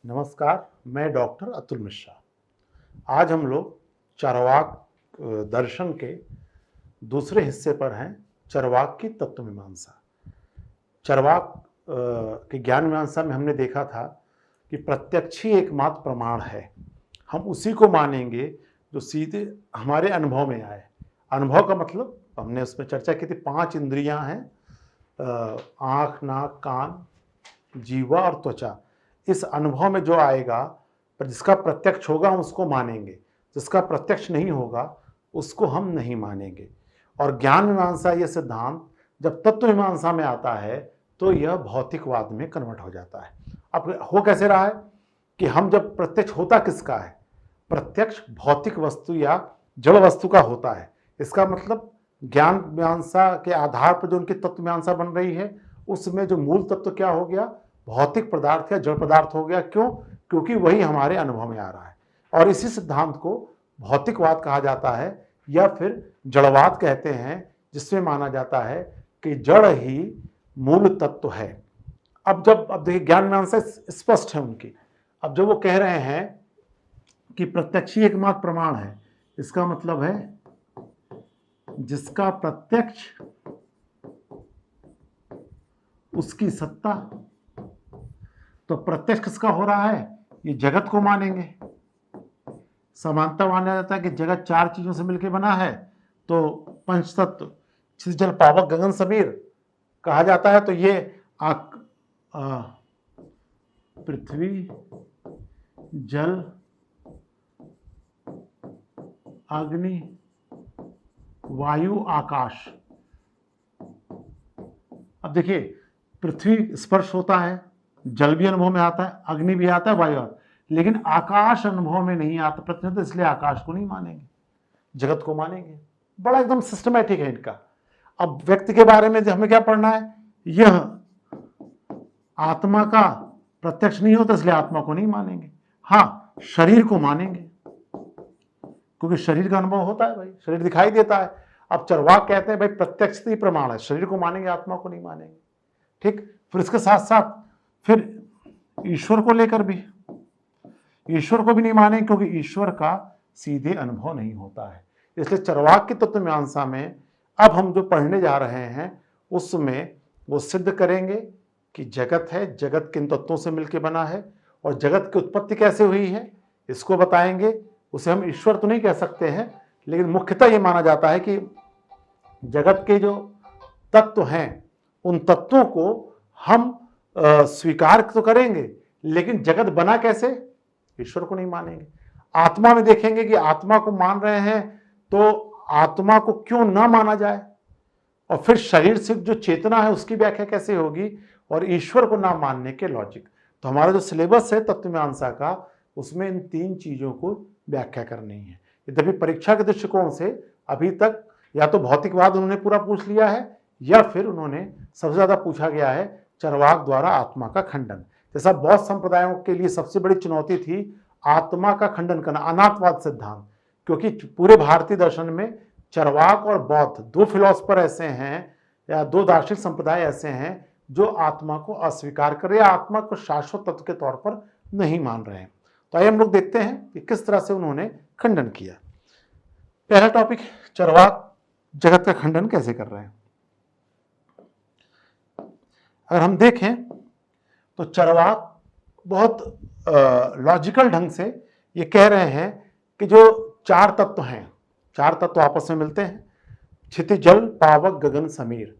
नमस्कार, मैं डॉक्टर अतुल मिश्रा। आज हम लोग चार्वाक दर्शन के दूसरे हिस्से पर हैं, चार्वाक की तत्व मीमांसा। चार्वाक की ज्ञान मीमांसा में हमने देखा था कि प्रत्यक्ष ही एकमात्र प्रमाण है। हम उसी को मानेंगे जो सीधे हमारे अनुभव में आए। अनुभव का मतलब हमने उसमें चर्चा की थी, 5 इंद्रियां हैं, आँख, नाक, कान, जीवा और त्वचा। इस अनुभव में जो आएगा, पर जिसका प्रत्यक्ष होगा हम उसको मानेंगे, जिसका प्रत्यक्ष नहीं होगा उसको हम नहीं मानेंगे। और ज्ञान मीमांसा यह सिद्धांत जब तत्व मीमांसा में आता है तो यह भौतिकवाद में कन्वर्ट हो जाता है। अब हो कैसे रहा है कि हम जब प्रत्यक्ष होता किसका है, प्रत्यक्ष भौतिक वस्तु या जड़ वस्तु का होता है। इसका मतलब ज्ञान मीमांसा के आधार पर जो उनकी तत्व मीमांसा बन रही है उसमें जो मूल तत्व क्या हो गया, भौतिक पदार्थ या जड़ पदार्थ हो गया। क्यों? क्योंकि वही हमारे अनुभव में आ रहा है। और इसी सिद्धांत को भौतिकवाद कहा जाता है या फिर जड़वाद कहते हैं, जिसमें माना जाता है कि जड़ ही मूल तत्व है। अब देखिए ज्ञान मीमांसा स्पष्ट है उनकी। अब जब वो कह रहे हैं कि प्रत्यक्ष ही एकमात्र प्रमाण है, इसका मतलब है जिसका प्रत्यक्ष उसकी सत्ता। तो प्रत्यक्ष किसका हो रहा है? ये जगत को मानेंगे। समानता माना जाता है कि जगत 4 चीजों से मिलकर बना है, तो पंचतत्व क्षितिज जल पावक गगन समीर कहा जाता है। तो ये पृथ्वी, जल, अग्नि, वायु, आकाश। अब देखिए, पृथ्वी स्पर्श होता है, जल भी अनुभव में आता है, अग्नि भी आता है, वायु आता है, लेकिन आकाश अनुभव में नहीं आता प्रतिनिधित्व, इसलिए आकाश को नहीं मानेंगे, जगत को मानेंगे। बड़ा एकदम सिस्टमैटिक है इनका। अब व्यक्ति के बारे में हमें क्या पढ़ना है, यह आत्मा का प्रत्यक्ष नहीं होता इसलिए आत्मा को नहीं मानेंगे। हाँ, शरीर को मानेंगे क्योंकि शरीर का अनुभव होता है, भाई शरीर दिखाई देता है। अब चार्वाक कहते हैं भाई प्रत्यक्ष ही प्रमाण है, शरीर को मानेंगे, आत्मा को नहीं मानेंगे। ठीक, फिर इसके साथ साथ फिर ईश्वर को लेकर भी, ईश्वर को भी नहीं मानेंगे क्योंकि ईश्वर का सीधे अनुभव नहीं होता है। इसलिए चार्वाक की तत्व मीमांसा में अब हम जो पढ़ने जा रहे हैं उसमें वो सिद्ध करेंगे कि जगत है, जगत किन तत्वों से मिलकर बना है और जगत की उत्पत्ति कैसे हुई है इसको बताएंगे। उसे हम ईश्वर तो नहीं कह सकते हैं, लेकिन मुख्यतः ये माना जाता है कि जगत के जो तत्व हैं उन तत्वों को हम स्वीकार तो करेंगे, लेकिन जगत बना कैसे, ईश्वर को नहीं मानेंगे। आत्मा में देखेंगे कि आत्मा को मान रहे हैं तो आत्मा को क्यों ना माना जाए, और फिर शरीर से जो चेतना है उसकी व्याख्या कैसे होगी, और ईश्वर को ना मानने के लॉजिक। तो हमारा जो सिलेबस है तत्व मीमांसा का, उसमें इन 3 चीजों को व्याख्या करनी है। यद्यपि परीक्षा के दृष्टिकोण से अभी तक या तो भौतिकवाद उन्होंने पूरा पूछ लिया है या फिर उन्होंने सबसे ज्यादा पूछा गया है चार्वाक द्वारा आत्मा का खंडन। जैसा बौद्ध संप्रदायों के लिए सबसे बड़ी चुनौती थी आत्मा का खंडन करना, अनात्मवाद सिद्धांत, क्योंकि पूरे भारतीय दर्शन में चार्वाक और बौद्ध 2 फिलोसफर ऐसे हैं या 2 दार्शनिक संप्रदाय ऐसे हैं जो आत्मा को अस्वीकार कर रहे हैं, आत्मा को शाश्वत तत्व के तौर पर नहीं मान रहे हैं। तो आइए हम लोग देखते हैं कि किस तरह से उन्होंने खंडन किया। पहला टॉपिक, चार्वाक जगत का खंडन कैसे कर रहे हैं। अगर हम देखें तो चार्वाक बहुत लॉजिकल ढंग से ये कह रहे हैं कि जो 4 तत्व हैं, 4 तत्व आपस में मिलते हैं, क्षितिज जल पावक गगन समीर,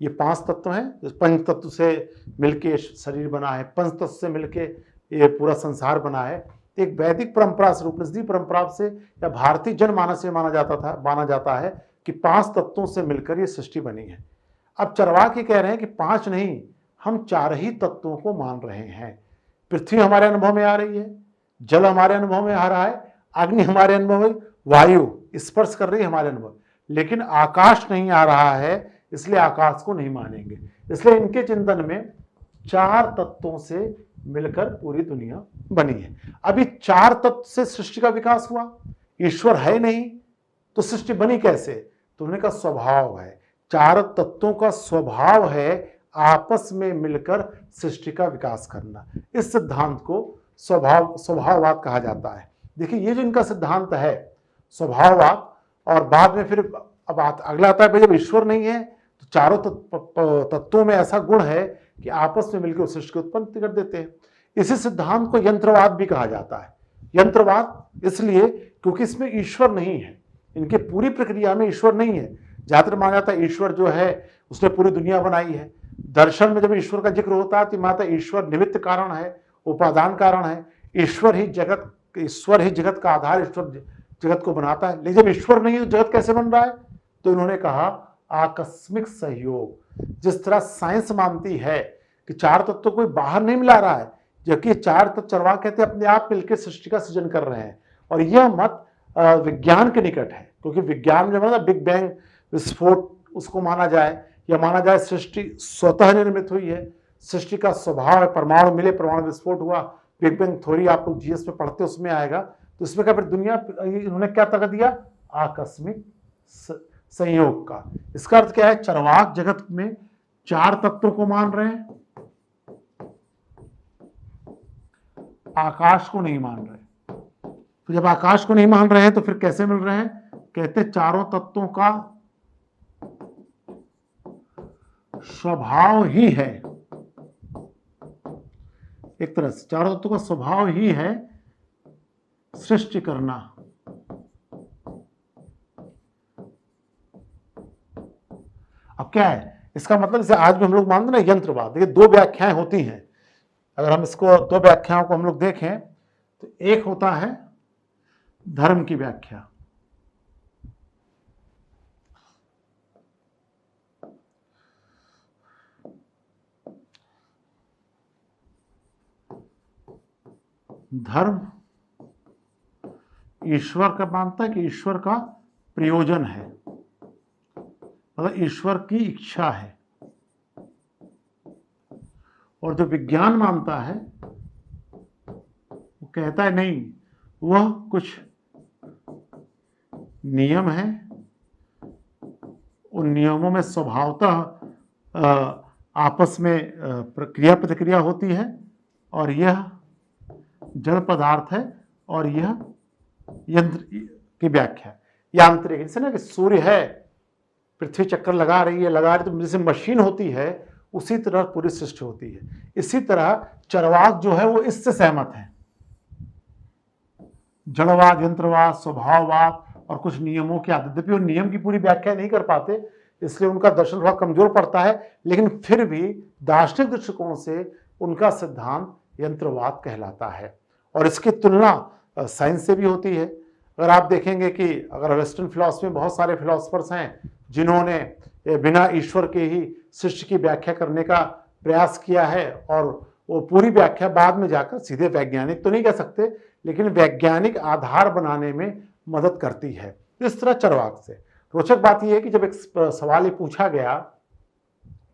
ये 5 तत्व हैं। पंच तत्व से मिलके शरीर बना है, पंच तत्व से मिलके ये पूरा संसार बना है। एक वैदिक परंपरा से, उपनिषदीय परंपरा से या भारतीय जनमानस से माना जाता है कि 5 तत्वों से मिलकर ये सृष्टि बनी है। अब चार्वाक ये कह रहे हैं कि 5 नहीं, हम 4 ही तत्वों को मान रहे हैं। पृथ्वी हमारे अनुभव में आ रही है, जल हमारे अनुभव में आ रहा है, अग्नि हमारे अनुभव में, वायु स्पर्श कर रही है हमारे अनुभव, लेकिन आकाश नहीं आ रहा है, इसलिए आकाश को नहीं मानेंगे। इसलिए इनके चिंतन में 4 तत्वों से मिलकर पूरी दुनिया बनी है। अभी 4 तत्व से सृष्टि का विकास हुआ, ईश्वर है नहीं तो सृष्टि बनी कैसे, तो उन्होंने कहा स्वभाव है। 4 तत्वों का स्वभाव है आपस में मिलकर सृष्टि का विकास करना। इस सिद्धांत को स्वभाववाद कहा जाता है। देखिए ये जो इनका सिद्धांत है स्वभाववाद, और बाद में फिर अब अगला आता है भाई जब ईश्वर नहीं है तो चारों तत्वों में ऐसा गुण है कि आपस में मिलकर उस सृष्टि को उत्पन्न कर देते हैं। इसी सिद्धांत को यंत्रवाद भी कहा जाता है। यंत्रवाद इसलिए क्योंकि इसमें ईश्वर नहीं है, इनके पूरी प्रक्रिया में ईश्वर नहीं है। ज्यादातर माना जाता है ईश्वर जो है उसने पूरी दुनिया बनाई है। दर्शन में जब ईश्वर का जिक्र होता है तो माता ईश्वर निमित्त कारण है, उपादान कारण है, ईश्वर ही जगत का आधार, ईश्वर जगत को बनाता है। लेकिन जब ईश्वर नहीं है तो जगत कैसे बन रहा है? तो इन्होंने कहा आकस्मिक सहयोग। जिस तरह साइंस मानती है कि चार तत्व कोई बाहर नहीं मिला रहा है, जबकि चार तत्व चरवाह कहते हैं अपने आप मिलकर सृष्टि का सृजन कर रहे हैं। और यह मत विज्ञान के निकट है, क्योंकि विज्ञान में मतलब बिग बैंग विस्फोट उसको माना जाए, या माना जाए सृष्टि स्वतः निर्मित हुई है, सृष्टि का स्वभाव है, परमाणु मिले परमाणु विस्फोट हुआ। बिग बैंग थ्योरी आप लोग जीएस में पढ़ते उसमें आएगा। तो इसमें क्या फिर दुनिया, इन्होंने क्या तर्क दिया? आकस्मिक संयोग का। इसका अर्थ क्या है? चरवाक जगत में चार तत्वों को मान रहे हैं, आकाश को नहीं मान रहे। तो जब आकाश को नहीं मान रहे हैं तो फिर कैसे मिल रहे हैं? कहते चारों तत्वों का स्वभाव ही है, एक तरह से चारों तत्वों का स्वभाव ही है सृष्टि करना। अब क्या है इसका मतलब? जैसे आज भी हम लोग मानते हैं ना यंत्रवाद। देखिए दो व्याख्याएं होती हैं, अगर हम इसको दो व्याख्याओं को हम लोग देखें तो एक होता है धर्म की व्याख्या, धर्म ईश्वर का मानता है कि ईश्वर का प्रयोजन है, मतलब ईश्वर की इच्छा है। और जो विज्ञान मानता है वो कहता है नहीं, वह कुछ नियम है, उन नियमों में स्वभावतः आपस में क्रिया प्रतिक्रिया होती है, और यह जड़ पदार्थ है, और यह यंत्र की व्याख्या यांत्रिक। जैसे ना कि सूर्य है, पृथ्वी चक्कर लगा रही है तो जैसे मशीन होती है उसी तरह पूरी सृष्टि होती है। इसी तरह चरवाक जो है वो इससे सहमत है। जड़वाद, यंत्रवाद, स्वभाववाद और कुछ नियमों की आदत, वो नियम की पूरी व्याख्या नहीं कर पाते, इसलिए उनका दर्शन थोड़ा कमजोर पड़ता है। लेकिन फिर भी दार्शनिक दृष्टिकोण से उनका सिद्धांत यंत्रवाद कहलाता है। और इसकी तुलना साइंस से भी होती है। अगर आप देखेंगे कि अगर वेस्टर्न फिलॉसफी में बहुत सारे फिलोसफर्स हैं जिन्होंने बिना ईश्वर के ही सृष्टि की व्याख्या करने का प्रयास किया है, और वो पूरी व्याख्या बाद में जाकर सीधे वैज्ञानिक तो नहीं कह सकते, लेकिन वैज्ञानिक आधार बनाने में मदद करती है। इस तरह चरवाक से रोचक बात यह है कि जब एक सवाल ये पूछा गया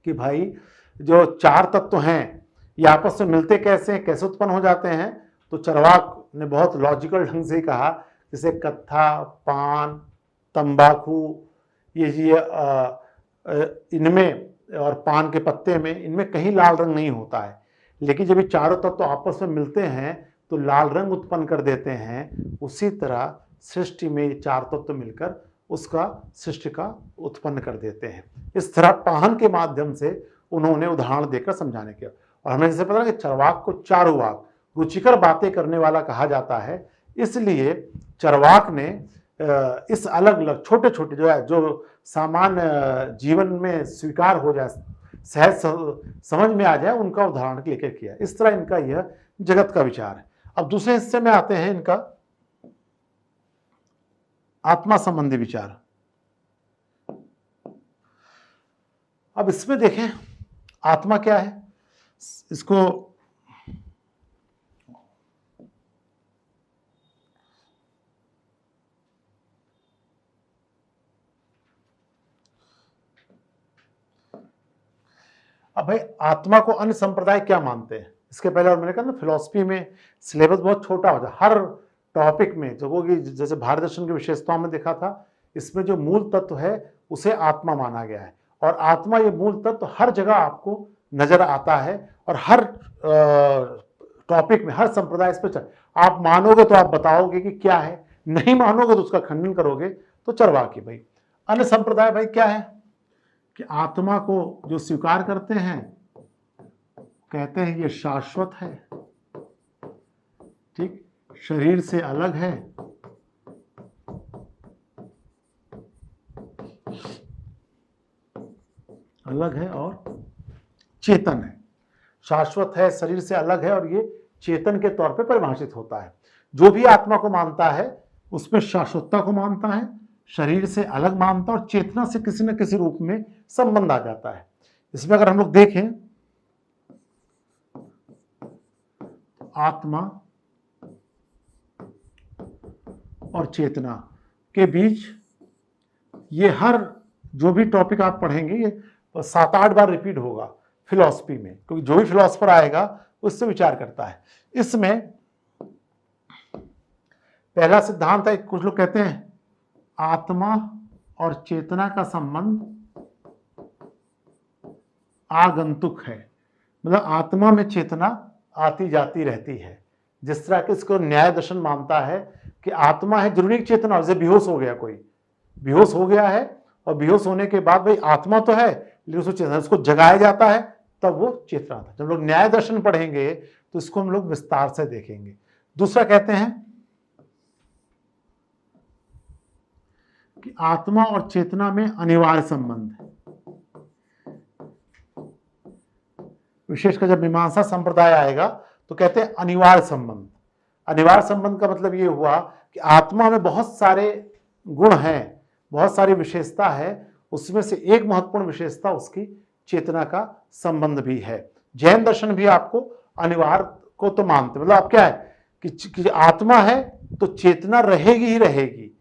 कि भाई जो चार तत्व हैं ये आपस में मिलते कैसे हैं, कैसे उत्पन्न हो जाते हैं, तो चरवाक ने बहुत लॉजिकल ढंग से कहा, जैसे कत्था, पान, तंबाकू, ये इनमें और पान के पत्ते में, इनमें कहीं लाल रंग नहीं होता है, लेकिन जब ये चारों तत्व आपस में मिलते हैं तो लाल रंग उत्पन्न कर देते हैं। उसी तरह सृष्टि में ये चार तत्व मिलकर उसका सृष्टि का उत्पन्न कर देते हैं। इस तरह पाहन के माध्यम से उन्होंने उदाहरण देकर समझाने के, और हमें जैसे पता कि चरवाक को चारुवाक, रुचिकर बातें करने वाला कहा जाता है। इसलिए चरवाक ने इस अलग अलग छोटे छोटे जो है, जो सामान्य जीवन में स्वीकार हो जाए, सहज समझ में आ जाए, उनका उदाहरण लेकर किया। इस तरह इनका यह जगत का विचार है। अब दूसरे हिस्से में आते हैं इनका आत्मा संबंधी विचार। अब इसमें देखें आत्मा क्या है, इसको अब भाई आत्मा को अन्य संप्रदाय क्या मानते हैं, इसके पहले और मैंने कहा ना फिलॉसफी में सिलेबस बहुत छोटा हो जाए, हर टॉपिक में जो कि जैसे भारत दर्शन की विशेषताओं में देखा था, इसमें जो मूल तत्व है उसे आत्मा माना गया है। और आत्मा ये मूल तत्व हर जगह आपको नजर आता है, और हर टॉपिक में हर संप्रदाय इस पर आप मानोगे तो आप बताओगे कि क्या है, नहीं मानोगे तो उसका खंडन करोगे, तो चरवाकी भाई। अन्य संप्रदाय भाई क्या है कि आत्मा को जो स्वीकार करते हैं कहते हैं ये शाश्वत है, ठीक, शरीर से अलग है, और चेतन है, शाश्वत है, शरीर से अलग है और ये चेतन के तौर पे परिभाषित होता है। जो भी आत्मा को मानता है उसमें शाश्वतता को मानता है, शरीर से अलग मानता है और चेतना से किसी न किसी रूप में संबंध आ जाता है। इसमें अगर हम लोग देखें आत्मा और चेतना के बीच ये हर जो भी टॉपिक आप पढ़ेंगे ये 7-8 बार रिपीट होगा फिलॉसफी में, क्योंकि जो भी फिलॉसफर आएगा उससे विचार करता है। इसमें पहला सिद्धांत है, कुछ लोग कहते हैं आत्मा और चेतना का संबंध आगंतुक है, मतलब आत्मा में चेतना आती जाती रहती है। जिस तरह के इसको न्याय दर्शन मानता है कि आत्मा है, जरूरी चेतना, जैसे बेहोश हो गया, कोई बेहोश हो गया है और बेहोश होने के बाद भाई आत्मा तो है लेकिन उसको चेतना, उसको जगाया जाता है तब वो चेतना था। जब लोग न्याय दर्शन पढ़ेंगे तो इसको हम लोग विस्तार से देखेंगे। दूसरा कहते हैं कि आत्मा और चेतना में अनिवार्य संबंध है। विशेषकर जब मीमांसा संप्रदाय आएगा तो कहते हैं अनिवार्य संबंध। अनिवार्य संबंध का मतलब ये हुआ कि आत्मा में बहुत सारे गुण हैं, बहुत सारी विशेषता है, उसमें से एक महत्वपूर्ण विशेषता उसकी चेतना का संबंध भी है। जैन दर्शन भी आपको अनिवार्य को तो मानते, मतलब आप क्या है कि आत्मा है तो चेतना रहेगी ही रहेगी,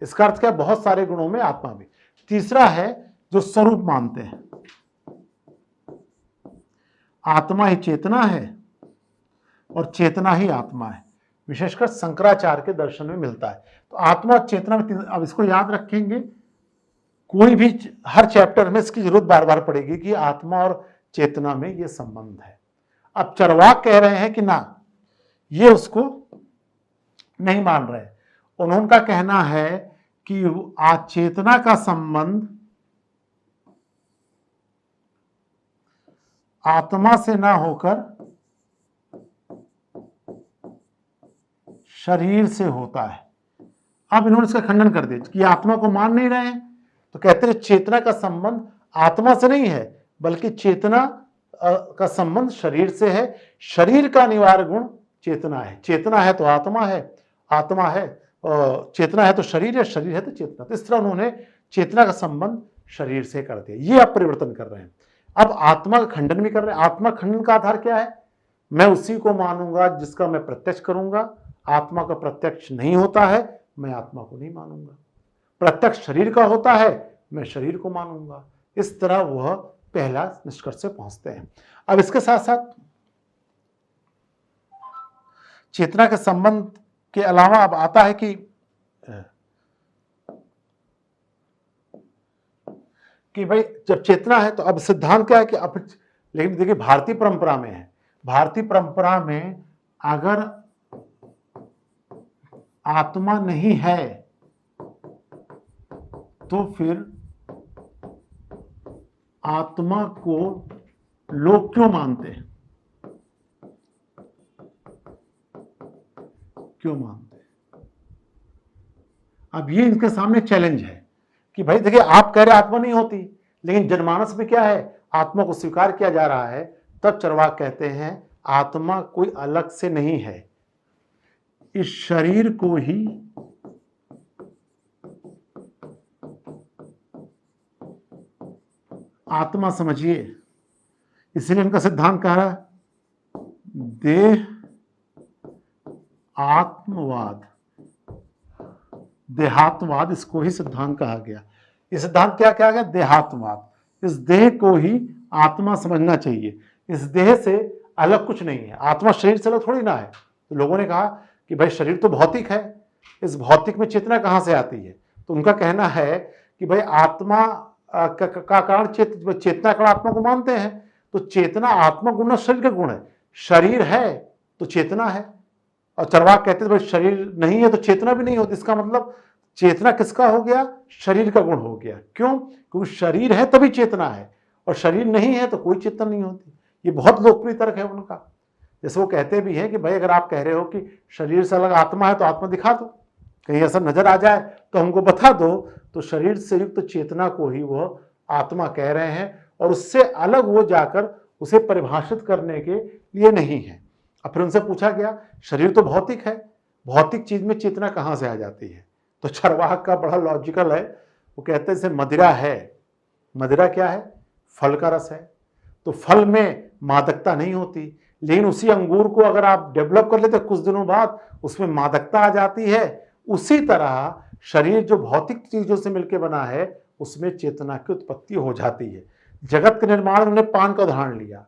इसका अर्थ क्या है, बहुत सारे गुणों में आत्मा भी। तीसरा है जो स्वरूप मानते हैं, आत्मा ही चेतना है और चेतना ही आत्मा है, विशेषकर शंकराचार्य के दर्शन में मिलता है। तो आत्मा और चेतना में, अब इसको याद रखेंगे, कोई भी हर चैप्टर में इसकी जरूरत बार बार पड़ेगी कि आत्मा और चेतना में ये संबंध है। अब चरवाक कह रहे हैं कि ना, ये उसको नहीं मान रहे। उनका कहना है कि चेतना का संबंध आत्मा से ना होकर शरीर से होता है। अब इन्होंने इसका खंडन कर दिया कि आत्मा को मान नहीं रहे हैं, तो कहते हैं चेतना का संबंध आत्मा से नहीं है बल्कि चेतना का संबंध शरीर से है। शरीर का अनिवार्य गुण चेतना है, चेतना है तो आत्मा है, आत्मा है चेतना है तो शरीर है, शरीर है तो चेतना। तो इस तरह उन्होंने चेतना का संबंध शरीर से कर दिया। ये आप परिवर्तन कर रहे हैं। अब आत्मा का खंडन भी कर रहे हैं। आत्मा खंडन का आधार क्या है, मैं उसी को मानूंगा जिसका मैं प्रत्यक्ष करूंगा। आत्मा का प्रत्यक्ष नहीं होता है, मैं आत्मा को नहीं मानूंगा। प्रत्यक्ष शरीर का होता है, मैं शरीर को मानूंगा। इस तरह वह पहला निष्कर्ष से पहुंचते हैं। अब इसके साथ साथ चेतना के संबंध के अलावा अब आता है कि भाई जब चेतना है तो अब सिद्धांत क्या है कि अब, लेकिन देखिए भारतीय परंपरा में है, भारतीय परंपरा में अगर आत्मा नहीं है तो फिर आत्मा को लोग क्यों मानते हैं, क्यों मानते हैं? अब ये इनके सामने चैलेंज है कि भाई देखिए आप कह रहे आत्मा नहीं होती, लेकिन जनमानस में क्या है, आत्मा को स्वीकार किया जा रहा है। तब चरवाक कहते हैं आत्मा कोई अलग से नहीं है, इस शरीर को ही आत्मा समझिए। इसलिए इनका सिद्धांत कह रहा है देह आत्मवाद, देहात्मवाद, इसको ही सिद्धांत कहा गया। ये सिद्धांत क्या कहा गया, देहात्मवाद। इस देह को ही आत्मा समझना चाहिए, इस देह से अलग कुछ नहीं है। आत्मा शरीर से अलग थोड़ी ना है। तो लोगों ने कहा कि भाई शरीर तो भौतिक है, इस भौतिक में चेतना कहां से आती है? तो उनका कहना है कि भाई आत्मा का कारण चेतना कारण आत्मा को मानते हैं, तो चेतना आत्मा गुण शरीर का गुण है। शरीर है तो चेतना है, और चरवाक कहते थे भाई शरीर नहीं है तो चेतना भी नहीं होती। इसका मतलब चेतना किसका हो गया? शरीर का गुण हो गया। क्यों? क्योंकि शरीर है तभी चेतना है, और शरीर नहीं है तो कोई चेतना नहीं होती। ये बहुत लोकप्रिय तर्क है उनका। जैसे वो कहते भी हैं कि भाई अगर आप कह रहे हो कि शरीर से अलग आत्मा है तो आत्मा दिखा दो, कहीं ऐसा नजर आ जाए तो हमको बता दो। तो शरीर से युक्त चेतना को ही वह आत्मा कह रहे हैं, और उससे अलग वो जाकर उसे परिभाषित करने के लिए नहीं है। अब फिर उनसे पूछा गया शरीर तो भौतिक है, भौतिक चीज में चेतना कहां से आ जाती है? तो चरवाक का बड़ा लॉजिकल है। वो कहते हैं जैसे मदिरा है, मदिरा क्या है? फल का रस है, तो फल में मादकता नहीं होती, लेकिन उसी अंगूर को अगर आप डेवलप कर लेते कुछ दिनों बाद उसमें मादकता आ जाती है। उसी तरह शरीर जो भौतिक चीजों से मिलकर बना है उसमें चेतना की उत्पत्ति हो जाती है। जगत के निर्माण में उन्होंने पान का उदाहरण लिया,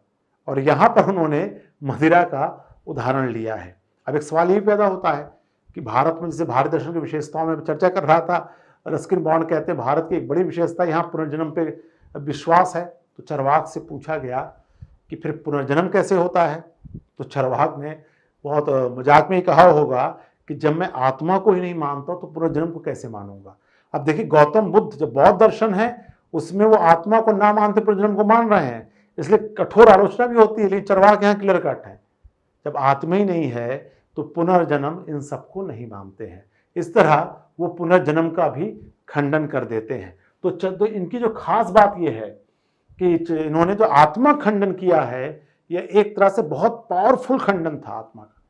और यहां पर उन्होंने मदिरा का उदाहरण लिया है। अब एक सवाल ये पैदा होता है कि भारत में, जैसे भारत दर्शन की विशेषताओं में चर्चा कर रहा था, रस्किन बॉन्ड कहते हैं भारत की एक बड़ी विशेषता यहाँ पुनर्जन्म पे विश्वास है। तो चरवाक से पूछा गया कि फिर पुनर्जन्म कैसे होता है? तो चरवाक ने बहुत मजाक में ही कहा होगा कि जब मैं आत्मा को ही नहीं मानता तो पुनर्जन्म को कैसे मानूंगा। अब देखिए गौतम बुद्ध जो बौद्ध दर्शन है उसमें वो आत्मा को ना मानते पुनर्जन्म को मान रहे हैं, इसलिए कठोर आलोचना भी होती है। लेकिन चरवाक यहाँ क्लियर कट है, जब आत्मा ही नहीं है तो पुनर्जन्म इन सबको नहीं मानते हैं। इस तरह वो पुनर्जन्म का भी खंडन कर देते हैं। तो इनकी जो खास बात यह है कि इन्होंने जो आत्मा खंडन किया है यह एक तरह से बहुत पावरफुल खंडन था आत्मा का।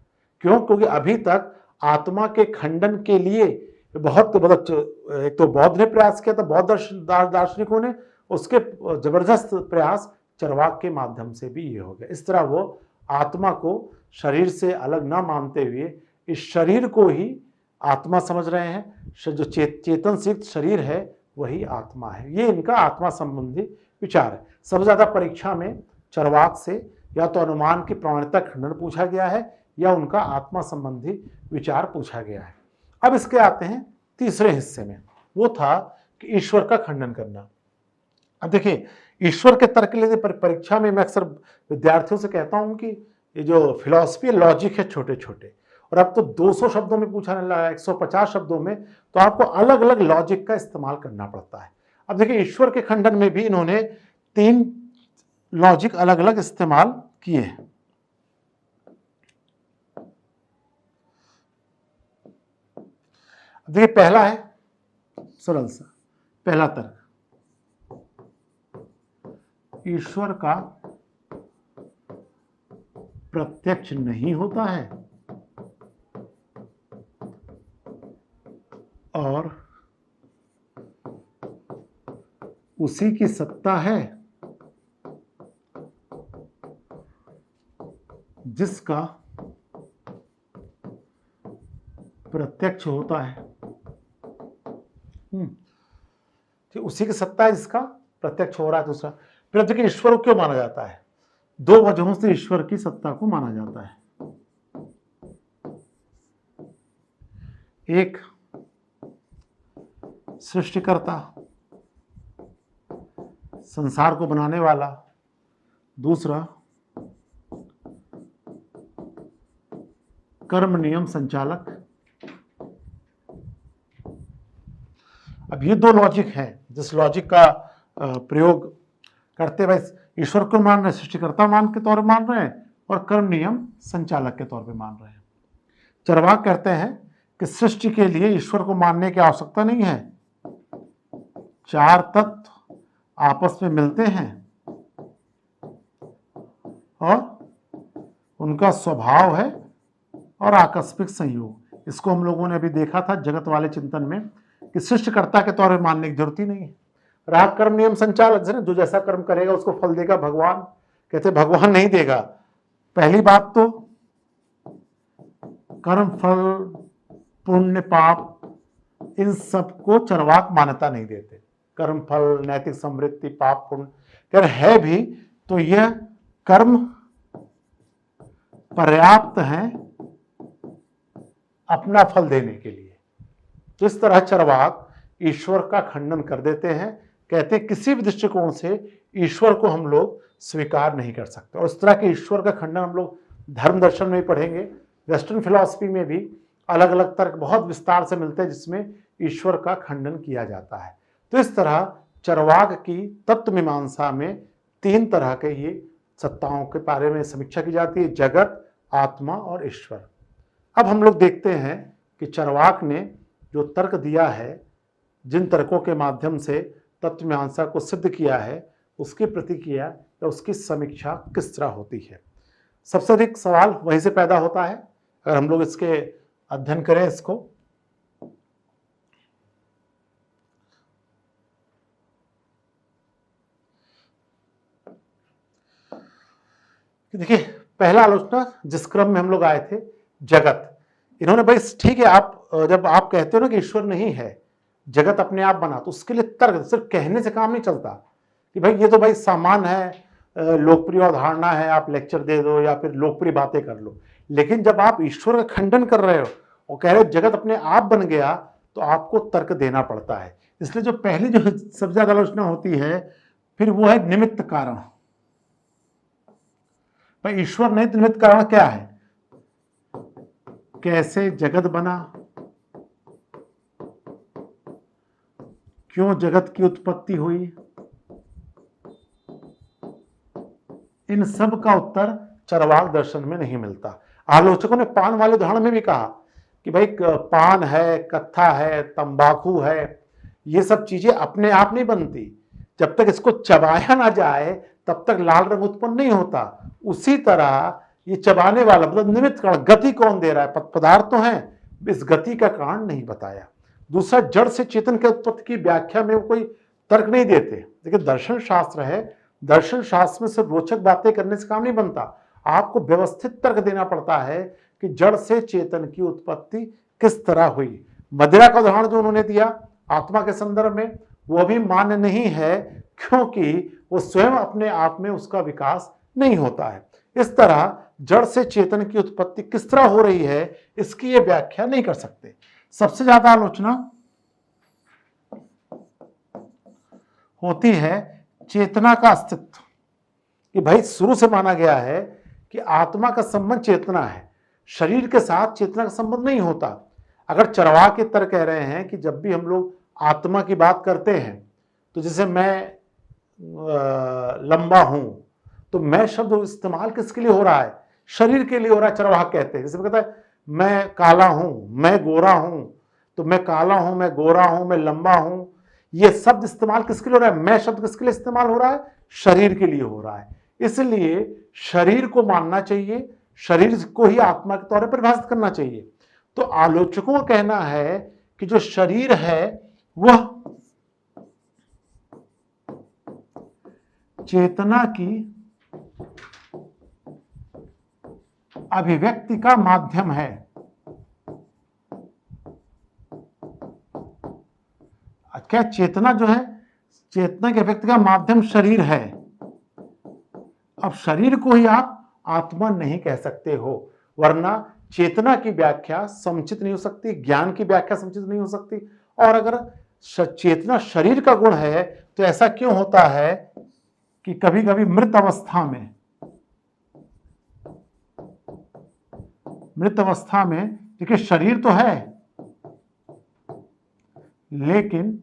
क्यों? क्योंकि अभी तक आत्मा के खंडन के लिए बहुत एक तो बौद्ध ने प्रयास किया था, बौद्ध दार्शनिकों ने, उसके जबरदस्त प्रयास चरवाक के माध्यम से भी ये हो गया। इस तरह वो आत्मा को शरीर से अलग ना मानते हुए इस शरीर को ही आत्मा समझ रहे हैं। जो चेतन से युक्त शरीर है वही आत्मा है। ये इनका आत्मा संबंधी विचार है। सबसे ज्यादा परीक्षा में चरवाक से या तो अनुमान की प्रमाणिकता खंडन पूछा गया है या उनका आत्मा संबंधी विचार पूछा गया है। अब इसके आते हैं तीसरे हिस्से में, वो था कि ईश्वर का खंडन करना। अब देखिए ईश्वर के तर्क के लिए परीक्षा में मैं अक्सर विद्यार्थियों से कहता हूं कि ये जो फिलॉसफी लॉजिक है छोटे छोटे, और अब तो 200 शब्दों में पूछा नहीं लगा, 150 शब्दों में, तो आपको अलग अलग लॉजिक का इस्तेमाल करना पड़ता है। अब देखिए ईश्वर के खंडन में भी इन्होंने 3 लॉजिक अलग अलग इस्तेमाल किए हैं। देखिए पहला है सरल सा, पहला तर्क, ईश्वर का प्रत्यक्ष नहीं होता है और उसी की सत्ता है जिसका प्रत्यक्ष होता है। उसी की सत्ता है जिसका प्रत्यक्ष हो रहा है। दूसरा, फिर देखिए ईश्वर को क्यों माना जाता है? 2 वजहों से ईश्वर की सत्ता को माना जाता है। एक, सृष्टिकर्ता, संसार को बनाने वाला। दूसरा, कर्म नियम संचालक। अब ये 2 लॉजिक हैं जिस लॉजिक का प्रयोग करते हुए ईश्वर को मान रहे हैं, सृष्टिकर्ता मान के तौर पर मान रहे हैं, और कर्म नियम संचालक के तौर पे मान रहे हैं। चरवाक कहते हैं कि सृष्टि के लिए ईश्वर को मानने की आवश्यकता नहीं है। 4 तत्व आपस में मिलते हैं और उनका स्वभाव है और आकस्मिक संयोग। इसको हम लोगों ने अभी देखा था जगत वाले चिंतन में कि सृष्टिकर्ता के तौर पर मानने की जरूरत ही नहीं है। राग कर्म नियम संचालक से, जो जैसा कर्म करेगा उसको फल देगा भगवान। कहते भगवान नहीं देगा। पहली बात तो कर्म फल पुण्य पाप इन सबको चरवाक मान्यता नहीं देते। कर्म फल नैतिक समृद्धि पाप पुण्य अगर है भी तो यह कर्म पर्याप्त हैं अपना फल देने के लिए। इस तरह चरवाक ईश्वर का खंडन कर देते हैं। कहते हैं किसी भी दृष्टिकोण से ईश्वर को हम लोग स्वीकार नहीं कर सकते, और इस तरह के ईश्वर का खंडन हम लोग धर्म दर्शन में पढ़ेंगे, वेस्टर्न फिलॉसफी में भी अलग अलग तर्क बहुत विस्तार से मिलते हैं जिसमें ईश्वर का खंडन किया जाता है। तो इस तरह चरवाक की तत्व मीमांसा में 3 तरह के ये सत्ताओं के बारे में समीक्षा की जाती है, जगत, आत्मा और ईश्वर। अब हम लोग देखते हैं कि चरवाक ने जो तर्क दिया है, जिन तर्कों के माध्यम से तत्व मीमांसा को सिद्ध किया है, उसकी प्रतिक्रिया या उसकी समीक्षा किस तरह होती है। सबसे अधिक सवाल वहीं से पैदा होता है अगर हम लोग इसके अध्ययन करें इसको। देखिए, पहला आलोचना जिस क्रम में हम लोग आए थे, जगत। इन्होंने भाई ठीक है, आप जब आप कहते हो ना कि ईश्वर नहीं है, जगत अपने आप बना, तो उसके लिए तर्क, सिर्फ कहने से काम नहीं चलता कि भाई ये तो भाई सामान्य है, लोकप्रिय अवधारणा है, आप लेक्चर दे दो या फिर लोकप्रिय बातें कर लो। लेकिन जब आप ईश्वर का खंडन कर रहे हो और कह रहे हो जगत अपने आप बन गया, तो आपको तर्क देना पड़ता है। इसलिए जो पहली जो सबसे ज्यादा आलोचना होती है, फिर वो है निमित्त कारण। भाई ईश्वर नहीं तो निमित्त कारण क्या है? कैसे जगत बना, क्यों जगत की उत्पत्ति हुई, इन सब का उत्तर चरवाक दर्शन में नहीं मिलता। आलोचकों ने पान वाले उदाहरण में भी कहा कि भाई पान है, कत्था है, तंबाकू है, ये सब चीजें अपने आप नहीं बनती, जब तक इसको चबाया ना जाए तब तक लाल रंग उत्पन्न नहीं होता। उसी तरह ये चबाने वाला मतलब निमित्त कारण, गति कौन दे रहा है? पदार्थ तो है, इस गति का कारण नहीं बताया। दूसरा, जड़ से चेतन के उत्पत्ति की व्याख्या में वो कोई तर्क नहीं देते। देखिए, दर्शन शास्त्र है, दर्शन शास्त्र में सिर्फ रोचक बातें करने से काम नहीं बनता, आपको व्यवस्थित तर्क देना पड़ता है कि जड़ से चेतन की उत्पत्ति किस तरह हुई। मदिरा का उदाहरण जो उन्होंने दिया आत्मा के संदर्भ में, वो भी मान्य नहीं है, क्योंकि वो स्वयं अपने आप में उसका विकास नहीं होता है। इस तरह जड़ से चेतन की उत्पत्ति किस तरह हो रही है, इसकी ये व्याख्या नहीं कर सकते। सबसे ज्यादा आलोचना होती है चेतना का अस्तित्व, कि भाई शुरू से माना गया है कि आत्मा का संबंध चेतना है, शरीर के साथ चेतना का संबंध नहीं होता। अगर चरवाक के तर्क कह रहे हैं कि जब भी हम लोग आत्मा की बात करते हैं, तो जैसे मैं लंबा हूं, तो मैं शब्द इस्तेमाल किसके लिए हो रहा है? शरीर के लिए हो रहा है। चरवाक कहते हैं, जैसे कहता है मैं काला हूं, मैं गोरा हूं, तो मैं काला हूं, मैं गोरा हूं, मैं लंबा हूं, ये शब्द इस्तेमाल किसके लिए हो रहा है? मैं शब्द किसके लिए इस्तेमाल हो रहा है? शरीर के लिए हो रहा है। इसलिए शरीर को मानना चाहिए, शरीर को ही आत्मा के तौर पर परिभाषित करना चाहिए। तो आलोचकों का कहना है कि जो शरीर है वह चेतना की अभिव्यक्ति का माध्यम है। क्या चेतना जो है, चेतना की अभिव्यक्ति का माध्यम शरीर है। अब शरीर को ही आप आत्मा नहीं कह सकते हो, वरना चेतना की व्याख्या समुचित नहीं हो सकती, ज्ञान की व्याख्या समुचित नहीं हो सकती। और अगर चेतना शरीर का गुण है, तो ऐसा क्यों होता है कि कभी कभी मृत अवस्था में देखिए शरीर तो है, लेकिन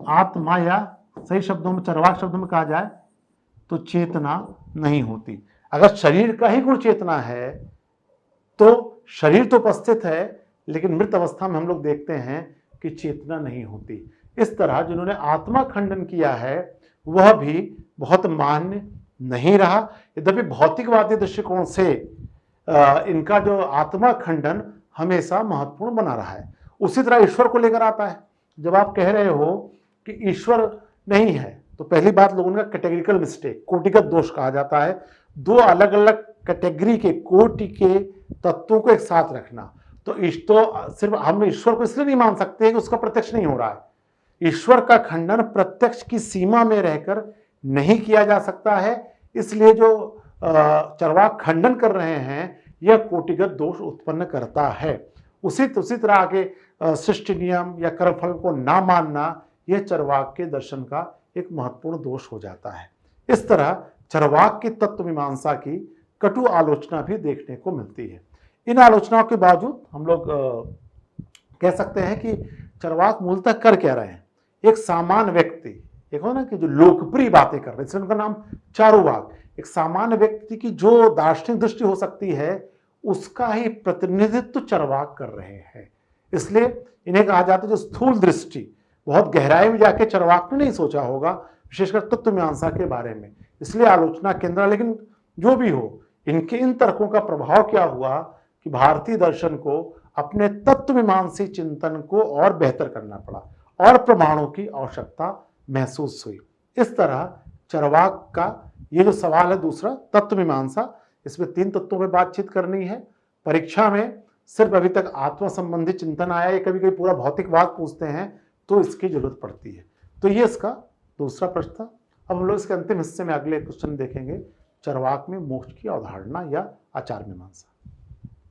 आत्मा, या सही शब्दों में, चरवाक शब्दों में कहा जाए तो चेतना नहीं होती। अगर शरीर का ही गुण चेतना है तो शरीर तो उपस्थित है, लेकिन मृत अवस्था में हम लोग देखते हैं कि चेतना नहीं होती। इस तरह जिन्होंने आत्मा खंडन किया है वह भी बहुत मान्य नहीं रहा। यद्यपि भौतिकवादी दृष्टिकोण से इनका जो आत्मा खंडन हमेशा महत्वपूर्ण बना रहा है। उसी तरह ईश्वर को लेकर आता है। जब आप कह रहे हो कि ईश्वर नहीं है, तो पहली बात लोगों का कैटेगरिकल मिस्टेक, कोटिगत दोष कहा जाता है। दो अलग अलग कैटेगरी के, कोटि के तत्वों को एक साथ रखना। तो सिर्फ हम ईश्वर को इसलिए नहीं मान सकते कि उसका प्रत्यक्ष नहीं हो रहा है। ईश्वर का खंडन प्रत्यक्ष की सीमा में रहकर नहीं किया जा सकता है। इसलिए जो चरवाक खंडन कर रहे हैं, यह कोटिगत दोष उत्पन्न करता है। उसी तरह आगे सृष्टि नियम या कर्मफल को ना मानना, यह चरवाक के दर्शन का एक महत्वपूर्ण दोष हो जाता है। इस तरह चरवाक की तत्व मीमांसा की कटु आलोचना भी देखने को मिलती है। इन आलोचनाओं के बावजूद हम लोग कह सकते हैं कि चरवाक मूलतः कर क्या रहे हैं। एक सामान्य व्यक्ति, एक हो ना कि जो लोकप्रिय बातें कर रहे हैं, इसलिए उनका नाम चारुवाक। एक सामान्य व्यक्ति की जो दार्शनिक दृष्टि हो सकती है उसका ही प्रतिनिधित्व चरवाक कर रहे हैं। इसलिए इन्हें कहा जाता है जो स्थूल दृष्टि, बहुत गहराई में जाके चरवाक ने नहीं सोचा होगा, विशेषकर तत्व मीमांसा के बारे में, इसलिए आलोचना केंद्र। लेकिन जो भी हो, इनके इन तर्कों का प्रभाव क्या हुआ कि भारतीय दर्शन को अपने तत्व मीमांसी चिंतन को और बेहतर करना पड़ा और प्रमाणों की आवश्यकता महसूस हुई। इस तरह चरवाक का ये जो सवाल है दूसरा, तत्व मीमांसा, इसमें 3 तत्वों पर बातचीत करनी है। परीक्षा में सिर्फ अभी तक आत्मा संबंधी चिंतन आया है, कभी कभी पूरा भौतिकवाद पूछते हैं तो इसकी जरूरत पड़ती है। तो ये इसका दूसरा प्रश्न था। अब हम लोग इसके अंतिम हिस्से में अगले क्वेश्चन देखेंगे, चरवाक में मोक्ष की अवधारणा या आचार मीमांसा।